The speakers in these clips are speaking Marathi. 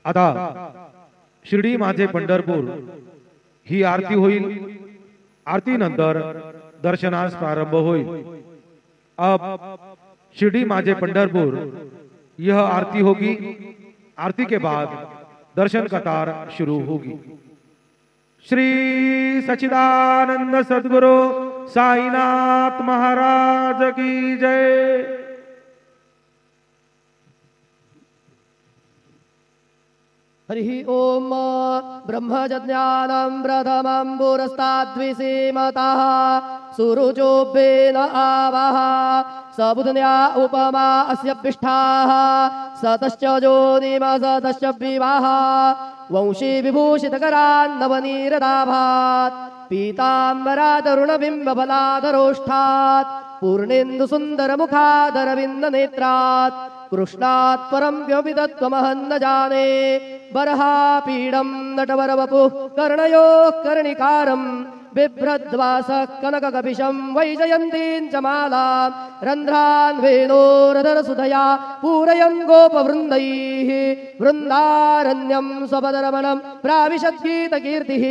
आता शिर्डी माझे पंढरपूर ही आरती होईल। आरती नंतर दर्शनास प्रारंभ होईल। अब शिर्डी माझे पंढरपुर यह आरती होगी। आरती के बाद दर्शन कतार शुरू होगी। श्री सच्चिदानंद सद्गुरु साईनाथ महाराज की जय। हरि ओम ब्रह्मज्ञानं प्रथमं पुरस्ताद्विसीमतः सुरुचोभ्येन आवः सबुधन्या उपमा अस्य पिष्ठाः सतश्च जोनिमसतश्च विवाह वंशी विभूषितकरान् नवनीरदाभात् पीताम्बरादरुणबिम्बफलाधरोष्ठात् पूर्णेन्दु सुन्दरमुखादरविन्दनेत्रात् कृष्णात् परं किमपि तत्त्वमहं न जाने। बर्हापीडं नटवरवपुः कर्णयोः कर्णिकारं बिभ्रद्वासः कनककपिशं वैजयन्तीं च मालां रन्ध्रान् वेणोरधरसुधया पूरयन् गोपवृन्दैः वृन्दारण्यं स्वपदरमणं प्राविशद्गीतकीर्तिः।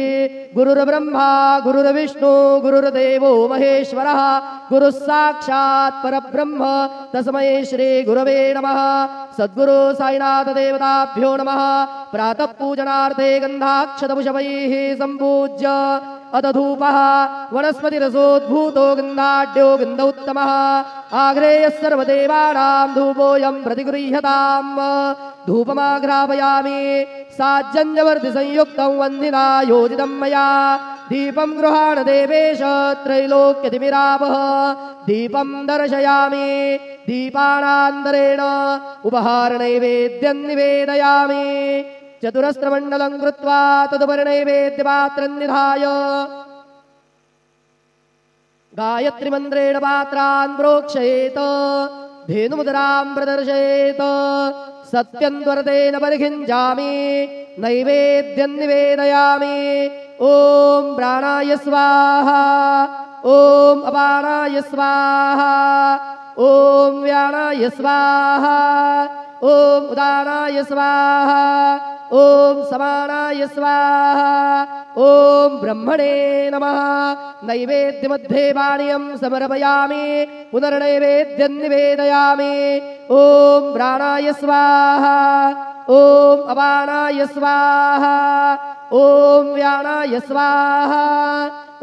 गुरुर्ब्रह्मा गुरुर्विष्णु गुरुर्देवो महेश्वरः गुरुः साक्षात् परब्रह्म तस्मै श्री गुरवे नमः। सद्गुरु साईनाथ देवताभ्यो नमः। प्रातः पूजनार्थे गन्धाक्षतपुष्पैः सम्पूज्य अथ धूपः वनस्पतिरसोद्भूतो गन्धाढ्यो गन्धोत्तमः आग्रेयः सर्वदेवानां धूपोऽयं प्रतिगृह्यताम्। धूपमाघ्रापयामि साज्जन्यवर्तिसंयुक्तं वह्निना योजितं मया। दीपं गृहाण देवेश त्रैलोक्यतिमिरापः दीपं दर्शयामि। दीपानान्तरेण उपहारनैवेद्यं निवेदयामि। चतुरस्रमण्डलं कृत्वा तदुपरि नैवेद्यपात्रं निधाय गायत्रीमन्त्रेण पात्रान् प्रोक्षयेत् धेनुमुद्रां प्रदर्शयेत्। सत्यं त्वरतेन परिखिञ्जामि नैवेद्यं निवेदयामि। ॐ प्राणाय स्वाहा ॐ अपानाय स्वाहा ॐ व्यानाय स्वाहा ॐ उदानाय स्वाहा ॐ समानाय स्वाहा ॐ ब्रह्मणे नमः। नैवेद्यमध्ये पानीयं समर्पयामि पुनर्नैवेद्यं निवेदयामि। ॐ प्राणाय स्वाहा ॐ अपानाय स्वाहा ॐ व्यानाय स्वाहा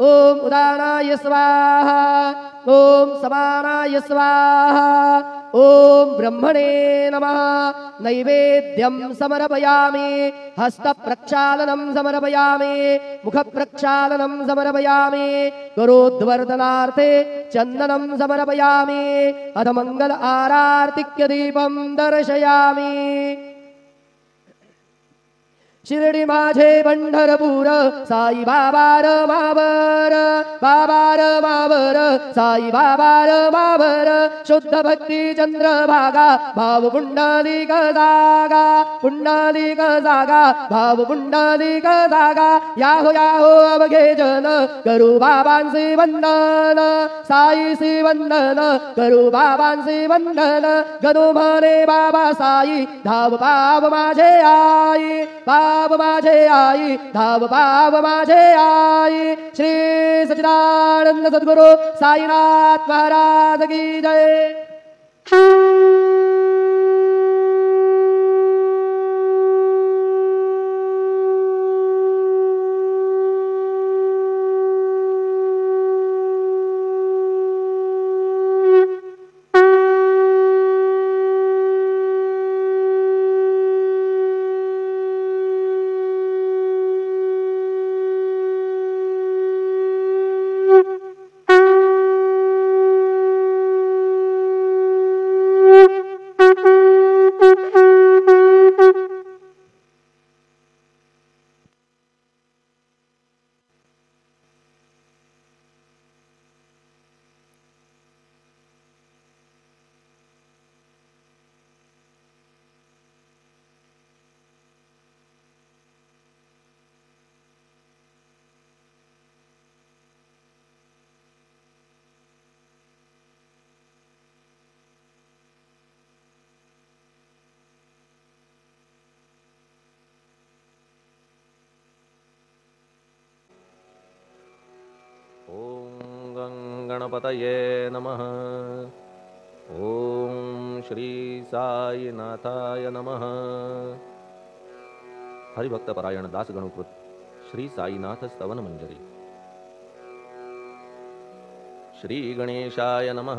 ॐ उदानाय स्वाहा ॐ समानाय स्वाहा ॐ ब्रह्मणे नमः। नैवेद्यं समर्पयामि हस्तप्रक्षालनं समर्पयामि मुखप्रक्षालनं समर्पयामि करोद्वर्धनार्थे चन्दनं समर्पयामि अथ मंगल आरार्तिक्य दीपं दर्शयामि। शिर्डी माझे पंढरपूर साई बाबा मावर बाबा मावर साई बाबा मावर शुद्ध भक्ती चंद्रभागा भाव पुंडलिक जागा पुंडलिक जागा भाव पुंडलिक जागा। याहो याहो अवघे जन करू बाबांचे वंदन साईचे वंदन करू बाबांचे वंदन। गणू म्हणे बाबा साई धाव पाव माझे आई पाव माझे आई धाव पाव माझे आई। श्री सच्चिदानंद सद्गुरु साईनाथ महाराज की जय। गणपतये नमः। ओम श्री साईनाथाय नमः। हरिभक्तपरायण दास गणुकृत श्री साईनाथ स्तवन मंजरी। श्री गणेशाय नमः।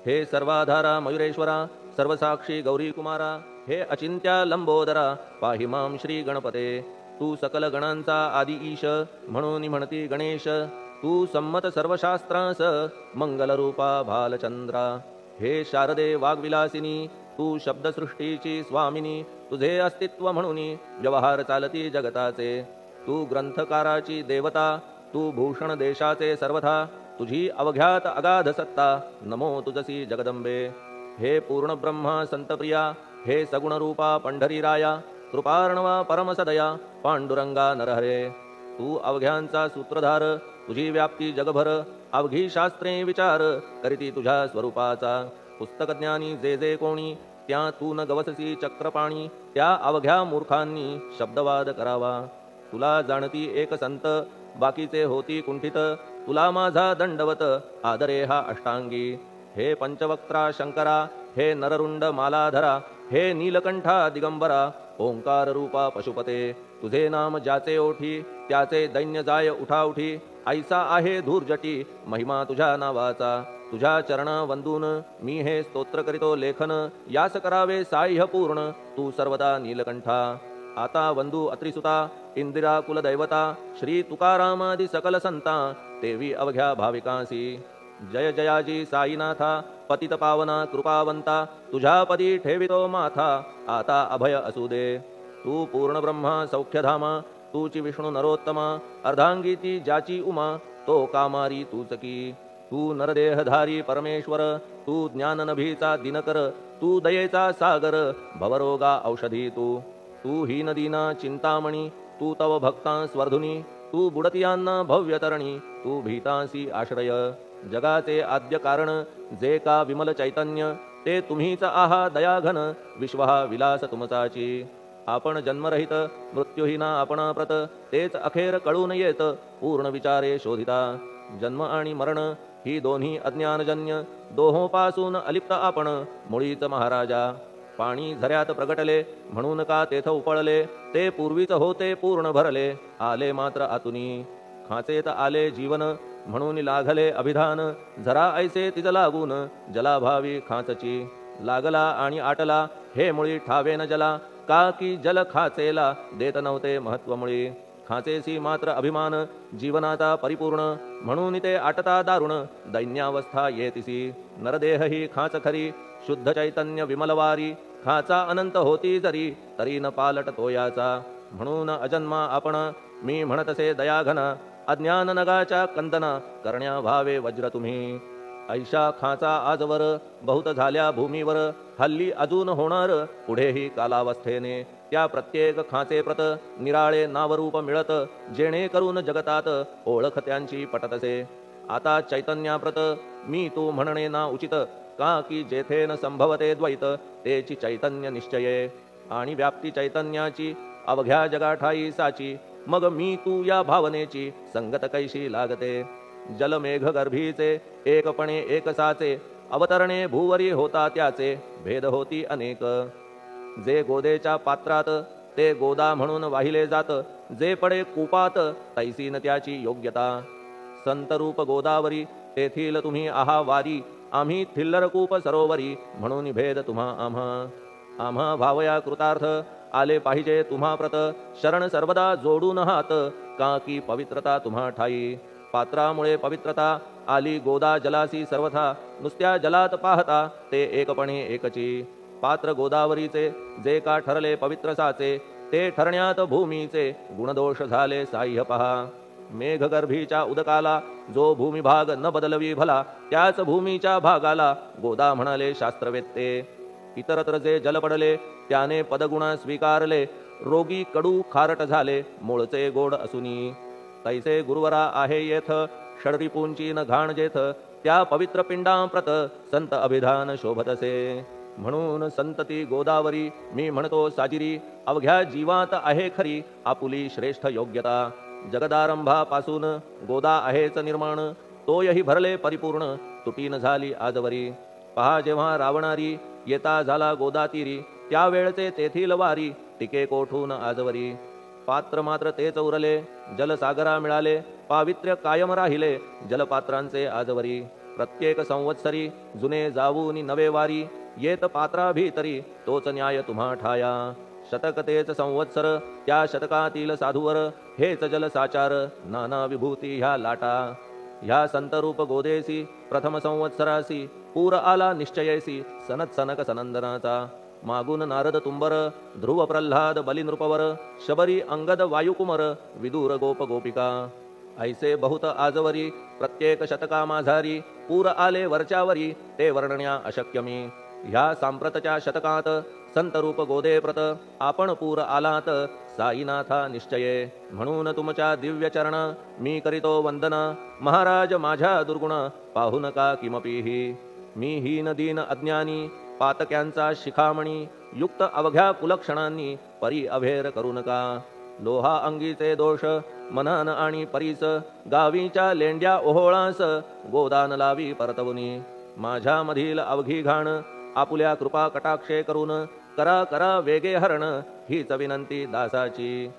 हे सर्वाधारा मयुरेश्वरा, सर्वसाक्षी गौरी कुमारा, हे अचिंत्या लंबोदरा, पाहि मां श्री गणपते। तू सकल गणांचा आदि ईश, म्हणून म्हणती गणेश। तू संमत सर्वशास्त्रांस, मंगलरूपा भालचंद्रा। हे शारदे वाग्विलासिनी, तू शब्दसृष्टीची स्वामिनी। तुझे अस्तित्व म्हणून व्यवहार चालती जगताचे। तू ग्रंथकाराची देवता, तू भूषण देशाचे सर्वथा। तुझी अवघ्यात अगाध सत्ता, नमो तुझसी जगदंबे। हे पूर्ण ब्रह्मा संतप्रिया, हे सगुण रूपा पंढरीराया। कृपार्णवा परमसदया, पांडुरंगा नरहरे। तू अवघ्यांचा सूत्रधार, तुझी व्याप्ती जगभर। अवघी शास्त्रे विचार, करीती तुझ्या स्वरूपाचा। पुस्तकज्ञानी जे जे कोणी, त्या तू न गवससी चक्रपाणी। त्या अवघ्या मूर्खांनी शब्दवाद करावा। तुला जाणती एक संत, बाकीचे होती कुंठित। तुला माझा दंडवत, आदरे हा अष्टांगी। हे पंचवक्त्रा शंकरा, हे नररुंड मालाधरा। हे नीलकंठा दिगंबरा, ओंकार रूपा पशुपते। तुझे नाम ज्याचे ओठी, त्याचे दैन्य जाय उठाउठी। ऐसा आहे धूर्जटी, महिमा तुझ्या नावाचा। तुझ्या चरणा वंदून मी हे स्तोत्र करीतो लेखन। यास करावे साह्य पूर्ण, तू सर्वदा नीलकंठा। आता वंदू अत्रिसुता, इंदिरा कुलदैवता। श्री तुकारामादि सकल संता, देवी अवघ्या भाविकांसी। जय जयाजी साईनाथा, पतित पावना कृपावंता। तुझ्या पदी ठेवितो माथा, आता अभय असू दे। तू पूर्ण ब्रह्मा सौख्यधामा, तूची विष्णू नरोत्तमा। अर्धांगी ती ज्याची उमा, तो कामारी तूच की। तू नरदेहधारी परमेश्वर, तू ज्ञाननभीचा दिनकर। तू दयेचा सागर, भवरोगा औषधी तू। तू हीनदीना चिंतामणी, तू तव भक्तां स्वर्धुनी। तू बुडतियांना भव्यतरणी, तू भीतांसी आश्रय। जगाचे आद्य कारण, जे का विमल चैतन्य। ते तुम्हीच आहा दयाघन, विश्वहा विलास तुमचाची। आपण जन्मरहित, मृत्युहीना आपण प्रत। तेच अखेर कळून येत, पूर्ण विचारे शोधिता। जन्म आणि मरण ही दोन्ही अज्ञानजन्य, दोहोपासून अलिप्त आपण मुळीच महाराजा। पाणी झऱ्यात प्रगटले, म्हणून का तेथ उपळले। ते पूर्वीच होते पूर्ण भरले, आले मात्र आतुनी। खाचेत आले जीवन, म्हणून लागले अभिधान। झरा ऐसे तिज लागून, जलाभावी खाचची। लागला आणि आटला, हे मुळी ठावेन जला। का की जल खाचेला देत नव्हते महत्व मुळी। खाचेसी मात्र अभिमान, जीवनाचा परिपूर्ण। म्हणून ते आटता दारुण, दैन्यावस्था येतिसी। नरदेह ही खाच खरी, शुद्ध चैतन्य विमलवारी। खाचा अनंत होती जरी, तरी न पालट तोयाचा। म्हणून अजन्मा आपण, मी म्हणतसे दयाघन। अज्ञान नगाच्या कंदना, करण्या व्हावे वज्र तुम्ही। ऐशा खाचा आजवर, बहुत झाल्या भूमीवर। हल्ली अजून होणार, पुढेही कालावस्थेने। त्या प्रत्येक खाचे प्रत, निराळे नावरूप मिळत। जेणे करून जगतात, ओळख त्यांची पटतसे। आता चैतन्याप्रत, मी तू म्हणणे ना उचित। का की जेथे न संभवते द्वैत, तेची चैतन्य निश्चये। आणि व्याप्ती चैतन्याची, अवघ्या जगाठाई साची। मग मी तू या भावनेची, संगत कैशी लागते। जलमेघ गर्भीचे, एकपणे एकसाचे। अवतरणे भूवरी होता त्याचे, भेद होती अनेक। जे गोदेच्या पात्रात, ते गोदा म्हणून वाहिले जात। जे पडे कूपात, तैसी न त्याची योग्यता। संतरूप गोदावरी, तेथील तुम्ही आहा वारी। आम्ही थिल्लरकूप सरोवरी, म्हणून भेद तुम्हा आम्हा। आम्हा भावया कृतार्थ, आले पाहिजे तुम्हा प्रत। शरण सर्वदा जोडून हात, का की पवित्रता तुम्हा ठाई। पात्रामुळे पवित्रता, आली गोदा जलासी सर्वथा। नुसत्या जलात पाहता, ते एकपणे एकची। पात्र गोदावरीचे, जे का ठरले पवित्र साचे। ते ठरण्यात भूमीचे, गुणदोष झाले साह्य पहा। मेघगर्भीच्या उदकाला, जो भूमिभाग न बदलवी भला। त्याच भूमीच्या भागाला, गोदा म्हणाले शास्त्रवेत्ते। इतरत्र जे जल पडले, त्याने पदगुण स्वीकारले। रोगी कडू खारट झाले, मूळचे गोड असुनी। तैसे गुरुवरा आहे येथ, षडरिपूंची न घाण जेथ। त्या पवित्र पिंडांप्रत, संत अभिधान शोभतसे। म्हणून संतती गोदावरी, मी म्हणतो साजिरी। अवघ्या जीवात आहे खरी, आपुली श्रेष्ठ योग्यता। जगदारंभापासून गोदा आहेच निर्माण। तोयही भरले परिपूर्ण तुटीन झाली आजवरी. पहा जेव्हा रावणारी येता झाला गोदातीरी, त्यावेळचे तेथील वारी टिके कोठून आजवरी. पात्र मात्र तेच उरले जलसागरा मिळाले, पावित्र्य कायम राहिले जलपात्रांचे आजवरी. प्रत्येक संवत्सरी जुने जाऊन नवे वारी, येत पात्रा भीतरी तोच न्याय तुम्हा ठाया. शतक तेच संवत्सर त्या शतकातील साधूवर, हेच जल साचार नाना विभूती ह्या लाटा. ह्या संतरूप गोदेसी प्रथम संवत्सरासी, पूर आला निश्चयेसी सनत सनक सनंदनाचा. मागून नारद तुंबर ध्रुव प्रल्हाद बलिनृपवर, शबरी अंगद वायुकुमर विदूर गोप गोपिका. ऐसे बहुत आजवरी प्रत्येक शतका माझारी, पूर आले वरच्यावरी ते वर्णण्या अशक्यमी. ह्या सांप्रतच्या शतकात संतरूप गोदे प्रत, आपण पूर आलात साईनाथा निश्चये. म्हणून तुमच्या दिव्य चरण मी करीतो वंदना, महाराज माझ्या दुर्गुण पाहू नका किमपीही. मी हीन दीन अज्ञानी पातक्यांचा शिखामणी, युक्त अवघ्या कुलक्षणांनी परी अभेर करू नका. लोहा अंगीचे दोष मनान आणि परीस, गावीच्या लेंड्या ओहोळास गोदान लावी परतवुनी. माझ्या मधील अवघी घाण आपुल्या कृपा कटाक्षे करून, करा करा वेगे हरण हीच विनंती दासाची.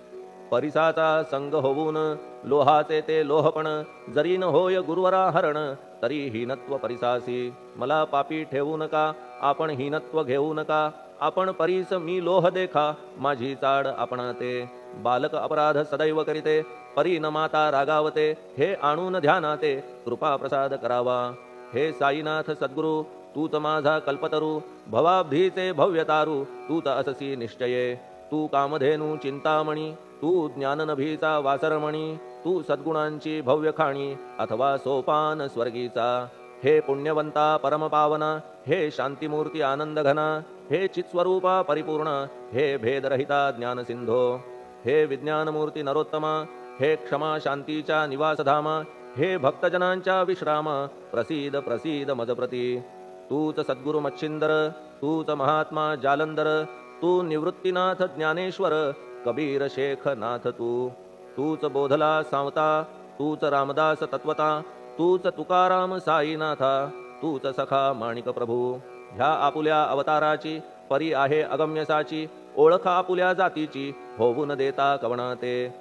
परिसाचा संग होऊन लोहाचे ते लोहपण, जरी न होय गुरुवरा हरण तरी हीनत्व परिसासी. मला पापी ठेवू नका आपण हीनत्व घेऊ नका, आपण परीस मी लोह देखा माझी चाड आपणाते. बालक अपराध सदैव करीते परी न माता रागावते, हे आणून ध्यानाते कृपा प्रसाद करावा. हे साईनाथ सद्गुरु तूच माझा कल्पतरू, भवाब्धीचे भव्यतारू तूच अससी निश्चये. तू कामधेनू चिंतामणी, तू ज्ञाननभीचा वासरमणी, तू सद्गुणांची भव्य खाणी अथवा सोपान स्वर्गीचा. हे पुण्यवंता परमपावना, हे शांतिमूर्ती आनंदघना, हे चित्स्वरूपा परिपूर्ण, हे भेदरहिता ज्ञानसिंधो. हे विज्ञानमूर्ती नरोत्तमा, हे क्षमा शांतीच्या निवासधामा, हे भक्तजनांच्या विश्रामा, प्रसीद प्रसीद मजप्रती. तूच सद्गुरु मच्छिंदर, तूच महात्मा जालंधर, तू निवृत्तीनाथ ज्ञानेश्वर, कबीर शेख नाथ तू. तूच बोधला सांवता, तूच रामदास तत्वता, तूच तुकाराम साईनाथा, तूच सखा माणिक प्रभू. ह्या आपुल्या अवताराची परी आहे अगम्यसाची, ओळख आपुल्या जातीची होऊन देता कवणाते.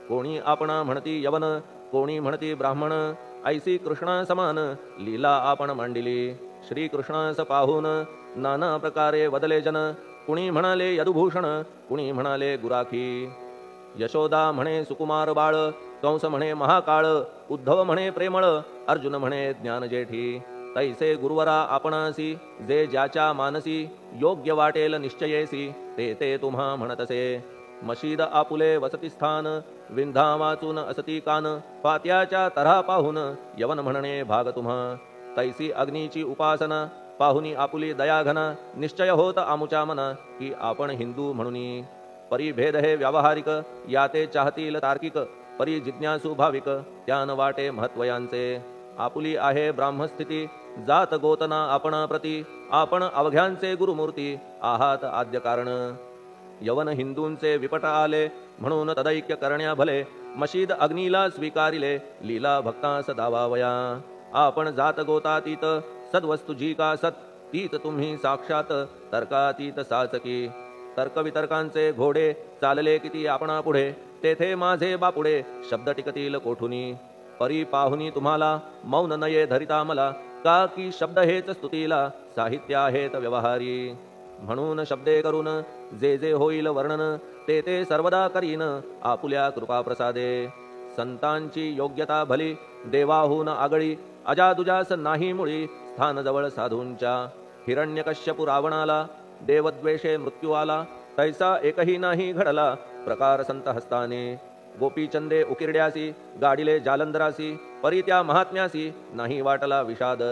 कोणी आपणा म्हणती यवन, कोणी म्हणती ब्राह्मण, ऐसी कृष्णा समान लीला आपण मांडिली. श्रीकृष्णास पाहून नाना प्रकारे वदले जन, कुणी म्हणाले यदुभूषण, कुणी म्हणाले गुराखी. यशोदा म्हणे सुकुमार बाळ, कंस म्हणे महाकाळ, उद्धव म्हणे प्रेमळ, अर्जुन म्हणे ज्ञानजेठी. तैसे गुरुवरा आपणासी, जे ज्याच्या मानसी योग्य वाटेल निश्चयेसी, ते ते तुम्हा म्हणतसे. मशीद आपुले वसतिस्थान, विंधा वाचून असती कान, पात्याच्या तऱ्हा पाहून यवन म्हणणे भाग तुम्हा. तैसी अग्नीची उपासना पाहुनी आपुली दयाघना, निश्चय होत आमुच्या मना की आपण हिंदू म्हणूनी. परी भेद हे व्यावहारिक, याते चाहतील तार्किक, परी जिज्ञासू भाविक त्यान वाटे महत्वयांचे. आपुली आहे ब्राह्मस्थिती, जात गोतना आपणा प्रती, आपण अवघ्यांचे गुरुमूर्ती आहात आद्य कारण. यवन हिंदूंचे विपट आले म्हणून तदैक्य करण्या भले, मशीद अग्नीला स्वीकारिले लीला भक्तास दावावया. आपण जात गोतातीत, सद्वस्तु जी का सत, तीत तुम्ही साक्षात तर्कातीत साचकी. तर्कवितर्कांचे घोडे चालले किती आपणा पुढे, तेथे माझे बापुडे शब्द टिकतील कोठुनी. परी पाहुनी तुम्हाला मौन नये धरिता मला, का की शब्द हेच स्तुतीला साहित्य आहेत व्यवहारी. म्हणून शब्दे करून जे जे होईल वर्णन, ते ते सर्वदा करीन आपुल्या कृपा प्रसादे. संतांची योग्यता भली देवाहून आगळी, अजादुजास नाही मुळी स्थान जवळ साधूंच्या. हिरण्यकश्यपु रावणाला देवद्वेषे मृत्यू आला, तैसा एकही नाही घडला प्रकार संत हस्ताने. गोपीचंदे उकिरड्यासी, गाडिले जालंधरासी, परी त्या महात्म्यासी नाही वाटला विषाद.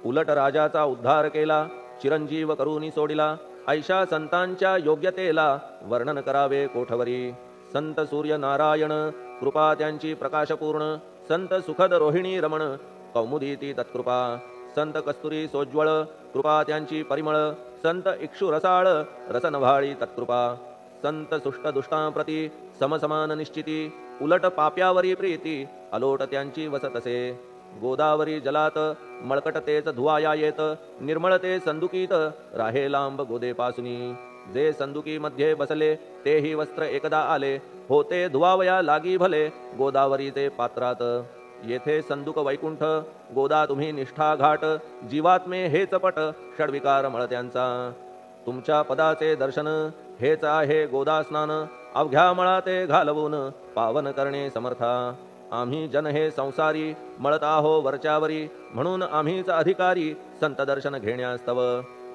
उलट राजाचा उद्धार केला, चिरंजीव करूनी सोडिला, ऐशा संतांच्या योग्यतेला वर्णन करावे कोठवरी. संत सूर्य नारायण कृपा त्यांची प्रकाशपूर्ण, संत सुखद रोहिणी रमण कौमुदी ती तत्कृपा. संत कस्तुरी सोज्वळ कृपा त्यांची परिमळ, संत इक्षु रसाळ रसनभाळी तत्कृपा. संत सुष्ट दुष्टांप्रती समसमान निश्चिती, उलट पाप्यावरी प्रीती अलोट त्यांची वसतसे. गोदावरी जलात मळकट तेच धुवाया येत निर्मळ ते संदुकीत राहे लांब गोदेपासुनी जे संदुकी मध्ये बसले तेही वस्त्र एकदा आले होते धुवावया लागी भले गोदावरीचे पात्रात येथे संदुक वैकुंठ गोदा तुम्ही निष्ठा घाट जीवात्मे हेच पट षडविकार मळत्यांचा तुमच्या पदाचे दर्शन हेच आहे गोदा स्नान अवघ्या मळा ते घालवून पावन करणे समर्था आम्ही जन हे संसारी मळत आहो वरच्यावरी म्हणून आम्हीच अधिकारी संत दर्शन घेण्यास्तव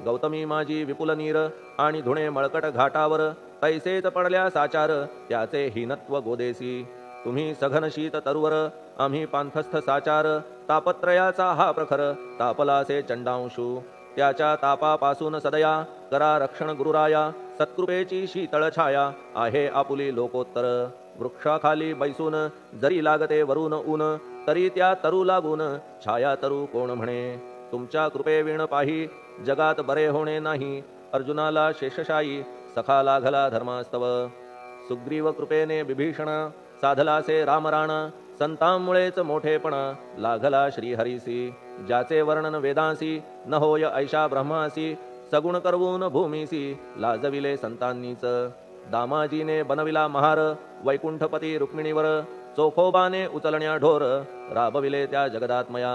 गौतमी माझी विपुल नीर आणि धुणे मळकट घाटावर तैसेच पडल्या साचार त्याचे हीनत्व गोदेसी तुम्ही सघन शीत तरुवर आम्ही पांथस्थ साचार तापत्रयाचा हा प्रखर तापलासे चंडांशू त्याच्या तापापासून सदया करा रक्षण गुरुराया सत्कृपेची शीतळ छाया आहे आपुली लोकोत्तर वृक्षाखाली बैसून जरी लागते वरून ऊन तरी त्या तरू लागून छाया तरू कोण म्हणे तुमच्या कृपेविण पाही जगात बरे होणे नाही अर्जुनाला शेषशायी सखा लागला धर्मास्तव सुग्रीव कृपेने विभीषण साधलासे रामराण संतांमुळेच मोठेपणा लागला श्रीहरीसी ज्याचे वर्णन वेदांसी न होय ऐशा ब्रह्मासी सगुण करवून भूमीसी लाजविले संतांनीच दामाजीने बनविला महार वैकुंठपती रुक्मिणीवर चोखोबाने उचलण्या ढोर राबविले त्या जगदात्मया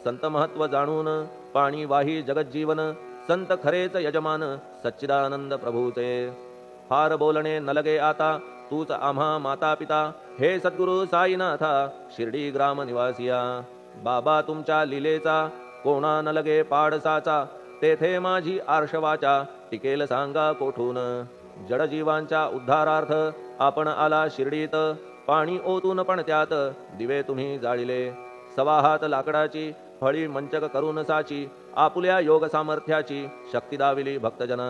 संत महत्व जाणून पाणी वाही जगज्जीवन संत खरेच यजमान सच्चिदानंद प्रभूचे फार बोलणे न लगे आता तूच आम्हा माता पिता हे सद्गुरु साईनाथा शिर्डी ग्राम निवासिया बाबा तुमच्या लीलेचा कोणा न लगे पाडसाचा तेथे माझी आर्षवाचा टिकेल सांगा कोठून जडजीवांच्या उद्धारार्थ आपण आला शिर्डीत पाणी ओतून पण त्यात दिवे तुम्ही जाळिले सवा हात लाकडाची फळी मंचक करून साची आपुल्या योग सामर्थ्याची शक्ती दाविली भक्तजन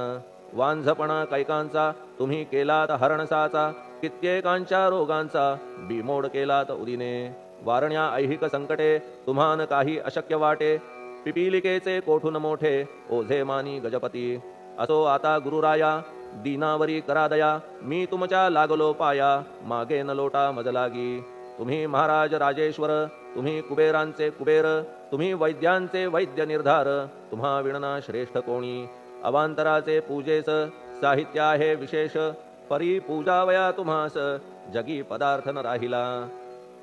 वांझपणा कैकांचा तुम्ही केलात हरणसाचा कित्येकांच्या रोगांचा बिमोड केलात उदिने वारण्या ऐहिक संकटे तुम्हान काही अशक्य वाटे पिपीलिकेचे कोठून मोठे ओझे मानी गजपती असो आता गुरुराया दीनावरी करा दया मी तुमच्या लागलो पाया मागे न लोटा मज लागी तुम्ही महाराज राजेश्वर तुम्ही कुबेरांचे कुबेर तुम्ही वैद्यांचे वैद्य निर्धार तुम्हा विणना श्रेष्ठ कोणी अवांतराचे पूजेस साहित्य आहे विशेष परी पूजावया तुम्हास जगी पदार्थ न राहिला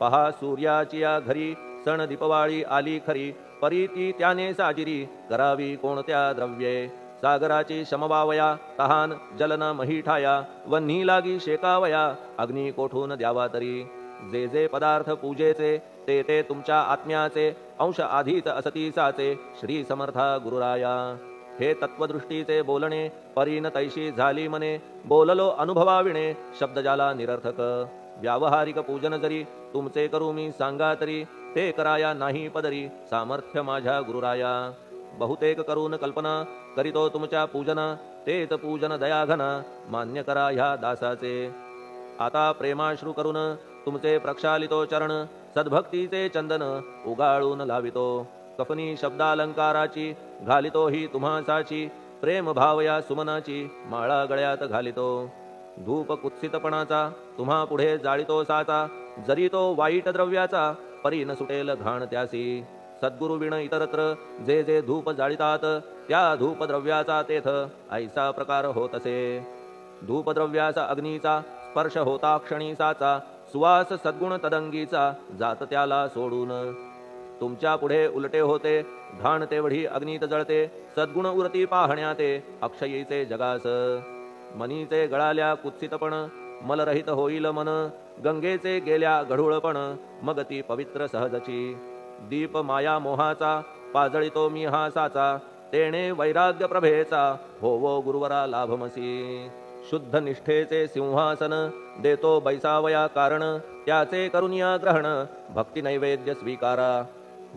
पहा सूर्याची या घरी सण दीपवाळी आली खरी परी ती त्याने साजिरी करावी कोणत्या द्रव्ये सागराची शमवावया तहान जलन मही ठाया वन्ही लागी शेकावया अग्नी कोठून द्यावा तरी जे जे पदार्थ पूजेचे ते ते तुमच्या आत्म्याचे अंश आधीच असतीसाचे श्री समर्था गुरुराया हे तत्वदृष्टीचे बोलणे परीन तैशी झाली मने बोललो अनुभवाविणे शब्द जाला निरर्थक व्यावहारिक पूजन जरी तुमचे करू मी सांगा तरी ते कराया नाही पदरी सामर्थ्य माझ्या गुरुराया बहुतेक करून कल्पना करीतो तुमच्या पूजना तेच पूजन दयाघन मान्य करा ह्या दासाचे आता प्रेमाश्रू करून तुमचे प्रक्षालितो चरण सद्भक्तीचे चंदन उगाळून लावितो कफनी शब्दालंकाराची घालितो ही तुम्हासाची प्रेम भावया सुमनाची माळा गळ्यात घालितो धूप कुत्सितपणाचा तुम्हा पुढे जाळितो साचा जरी तो वाईट द्रव्याचा परी न सुटेल घाण त्यासी सद्गुरु विण इतरत्र जे जे धूप जाळितात त्या धूप द्रव्याचा तेथ ऐसा प्रकार होत असे धूपद्रव्याचा अग्नीचा स्पर्श होता क्षणी साचा सुवास सद्गुण तदंगीचा जात त्याला सोडून तुमच्या पुढे उलटे होते घाण तेवढी अग्नीत जळते सद्गुण उरती पाहण्याते अक्षयीचे जगास मनीचे गळाल्या कुत्सितपण मलरहित होईल मन गंगेचे गेल्या गढूळपण मग ती पवित्र सहजची दीप माया मोहाचा पाजळितो मी हा साचा तेणे वैराग्य प्रभेचा होवो गुरुवरा लाभमसी शुद्ध निष्ठेचे सिंहासन देतो बैसावया कारण त्याचे करुनिया ग्रहण भक्ती नैवेद्य स्वीकारा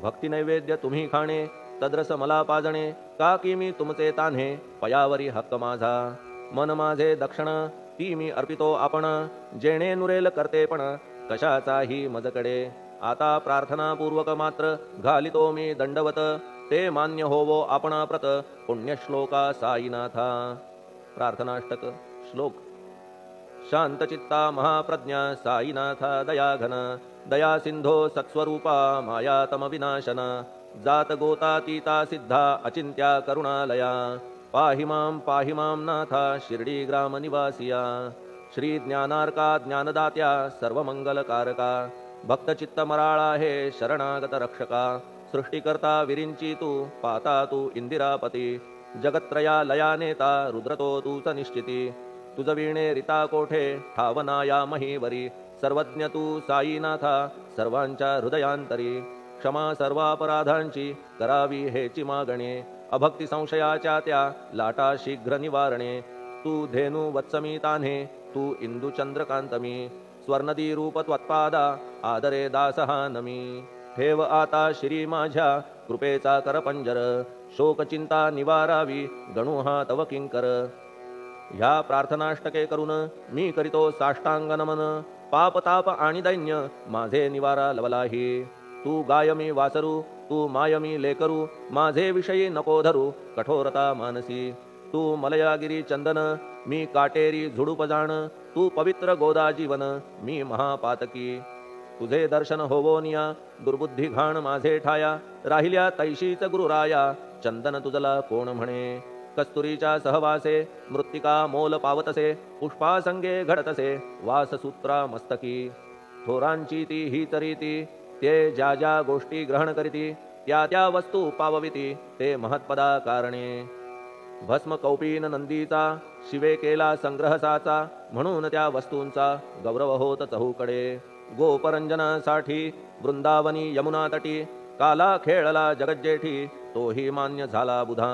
भक्ती नैवेद्य तुम्ही खाणे तद्रस मला पाजणे का की मी तुमचे तान्हे पयावरी हक्क माझा मन माझे दक्षिण ती मी अर्पितो आपण जेणे नुरेल करतेपण कशाचाही मजकडे आता प्रार्थनापूर्वक मात्र घालितो मी दंडवत ते मान्य होवो आपणाप्रत पुण्यश्लोका साईनाथा प्रार्थनाष्टक श्लोक शांतचित्ता महाप्रज्ञा साईनाथा दयाघन दया सिंधो सत्स्वरूपा मायातम विनाशन जात गोतातीता सिद्धा अचिंत्या करुणालया पाहि मां नाथा शिर्डी ग्राम निवासिया श्री ज्ञानार्का ज्ञानदात्या सर्वमंगलकारका भक्तचित्त मराळा हे शरणागत रक्षका सृष्टिकर्ता विरिंची तू पाता तू इंदिरापती जगत्त्रया लया नेता रुद्रतो तूच निश्चिती तुझ वीणे रिता कोठे ठावनाया महीवरी सर्वज्ञ तू साईनाथा सर्वांच्या हृदयांतरी क्षमा सर्वापराधांची करावी हेची मागणे अभक्ती संशयाच्या त्या लाटा शीघ्र निवारणे तू धेनु वत्समी तान्हे तू इंदू चंद्रकांतमी स्वर्णदी रूप त्वत्पादा आदरे दासहा नमी ठेव आता श्री माझ्या कृपेचा करपंजर शोकचिंता निवारावी गणू हा तव किंकर ह्या प्रार्थनाष्टके करून मी करीतो साष्टांग नमन पाप ताप आणि दैन्य माझे निवारा लवलाही तू गायमी वासरू तू मायमी लेकरू माझे विषयी नको धरू कठोरता मानसी तू मलयागिरी चंदन मी काटेरी झुडूप जाण तू पवित्र गोदा जीवन मी महापातकी तुझे दर्शन होवोनिया दुर्बुद्धी घाण माझे ठाया राहिल्या तैशीच गुरुराया चंदन तुझला कोण म्हणे कस्तुरीच्या सहवासे मृत्तिका मोल पावतसे पुष्पासंगे घडतसे वाससूत्रा मस्तकी थोरांची ती ही तरीती ते ज्या ज्या गोष्टी ग्रहण करीती त्या त्या वस्तू पावविती ते महत्पदा कारणे भस्म कौपीन नंदीचा शिवे केला संग्रह साचा म्हणून त्या वस्तूंचा गौरव होत चहूकडे गोपरंजनासाठी वृंदावनी यमुना तटी काला खेळला जगज्जेठी तोही मान्य झाला बुधा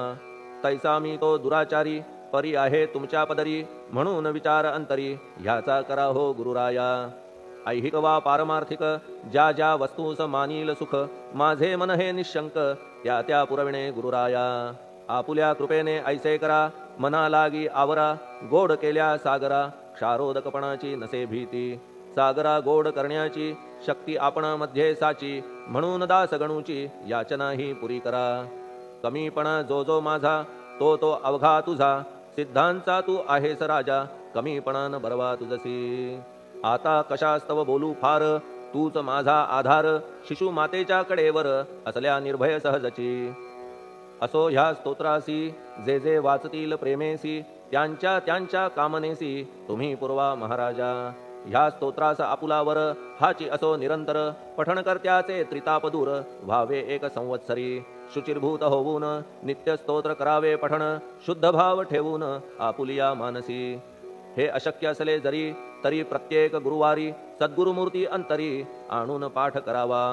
तैसा मी तो दुराचारी परी आहे तुमच्या पदरी म्हणून विचार अंतरी ह्याचा करा हो गुरुराया ऐहिक वा पारमार्थिक ज्या ज्या वस्तूस मानील सुख माझे मन हे निशंक त्या त्या पुरविणे गुरुराया आपुल्या कृपेने ऐसे करा मना लागी आवरा गोड केल्या सागरा क्षारोदकपणाची नसे भीती सागरा गोड करण्याची शक्ती आपणामध्ये साची म्हणून दास गणूची याचना ही पुरी करा कमीपणा जो जो माझा तो तो अवघा तुझा सिद्धांचा तू आहेस राजा कमीपणान बरवा तुझसी आता कशास्तव बोलू फार तूच माझा आधार शिशु मातेच्या कडेवर असल्या निर्भय सहजची असो ह्या स्तोत्रासी जे जे वाचतील प्रेमेसी त्यांच्या त्यांच्या कामनेसी तुम्ही पूर्वा महाराजा ह्या स्तोत्रास आपुलावर हाची असो निरंतर पठणकर्त्याचे त्रितापदूर व्हावे एक संवत्सरी शुचिर्भूत होऊन नित्य स्तोत्र करावे पठण शुद्ध भाव ठेवून आपुलिया मानसी हे अशक्य असले जरी तरी प्रत्येक गुरुवारी सद्गुरुमूर्ती अंतरी आणून पाठ करावा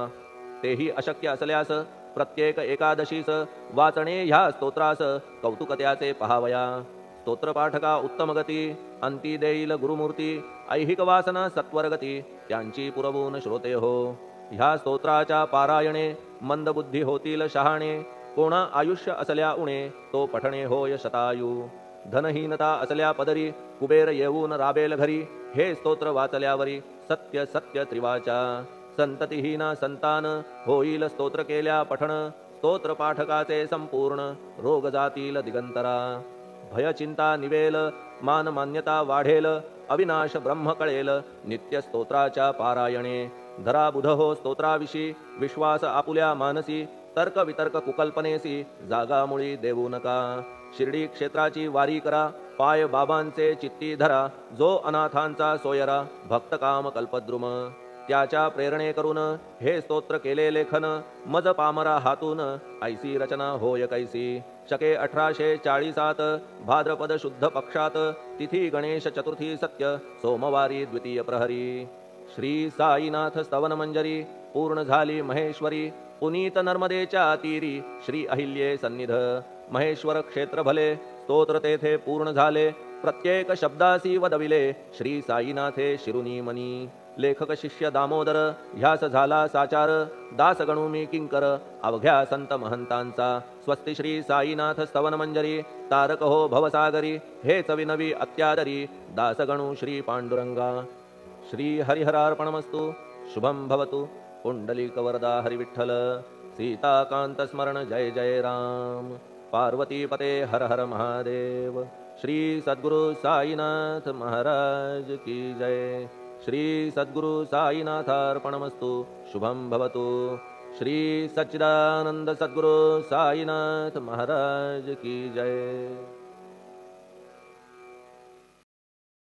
तेही अशक्य असल्यास प्रत्येक एकादशीस वाचणे ह्या स्तोत्रास कौतुकत्याचे पहावया स्तोत्रपाठका उत्तम गती अंती देईल गुरुमूर्ती ऐहिक वासना सत्वरगती त्यांची पुरवून श्रोते हो ह्या स्तोत्राच्या पारायणे मंदबुद्धी होतील शहाणे कोणा आयुष्य असल्या उणे तो पठणे होय शतायू धनहीनता असल्या पदरी कुबेर येऊन राबेल घरी हे स्तोत्र वाचल्यावरी सत्य सत्य त्रिवाचा संततिहीना संतान होईल स्तोत्र केल्या पठण स्तोत्र पाठकाचे संपूर्ण रोग जातील दिगंतरा भय चिंता निवेल मान मान्यता वाढेल अविनाश ब्रह्म कळेल नित्य स्तोत्राच्या पारायणे धरा बुध हो स्तोत्राविषयी विश्वास आपुल्या मानसी तर्क वितर्क कुकल्पनेसी जागा मुळी देऊ नका शिर्डी क्षेत्राची वारी करा पाय बाबांचे चित्ती धरा जो अनाथांचा सोयरा भक्त काम कल्पद्रुम त्याच्या प्रेरणे करून हे स्तोत्र केले लेखन मज पामरा हातून ऐसी रचना होय कैसी शके 1840 भाद्रपद शुद्ध पक्षात तिथी गणेश चतुर्थी सत्य सोमवारी द्वितीय प्रहरी श्री साईनाथ स्तवन मंजरी पूर्ण झाली महेश्वरी पुनीत नर्मदेच्या तीरी श्री अहिल्ये सन्निध महेश्वर क्षेत्र भले स्तोत्र तेथे पूर्ण झाले प्रत्येक शब्दासी वदविले श्री साईनाथे शिरुनी मनी लेखक शिष्य दामोदर ह्यास झाला साचार दास गणू मी किंकर अवघ्या संत महंतांचा स्वस्ति श्री साईनाथ स्तवन मंजरी तारक हो भवसागरी हेच विनवी अत्यादरी दास गणू श्री पांडुरंगा श्री हरिहरार्पणमस्तु शुभम भवतु पुंडलिक वरदा हरिविठ्ठल सीताकांत स्मरण जय जय राम पार्वती पते हर हर महादेव श्री सद्गुरु साईनाथ महाराज की जय। श्री सद्गुरु साईनाथार्पणमस्तु। शुभं भवतु। श्री सच्चिदानंद सद्गुरु साईनाथ महाराज की जय।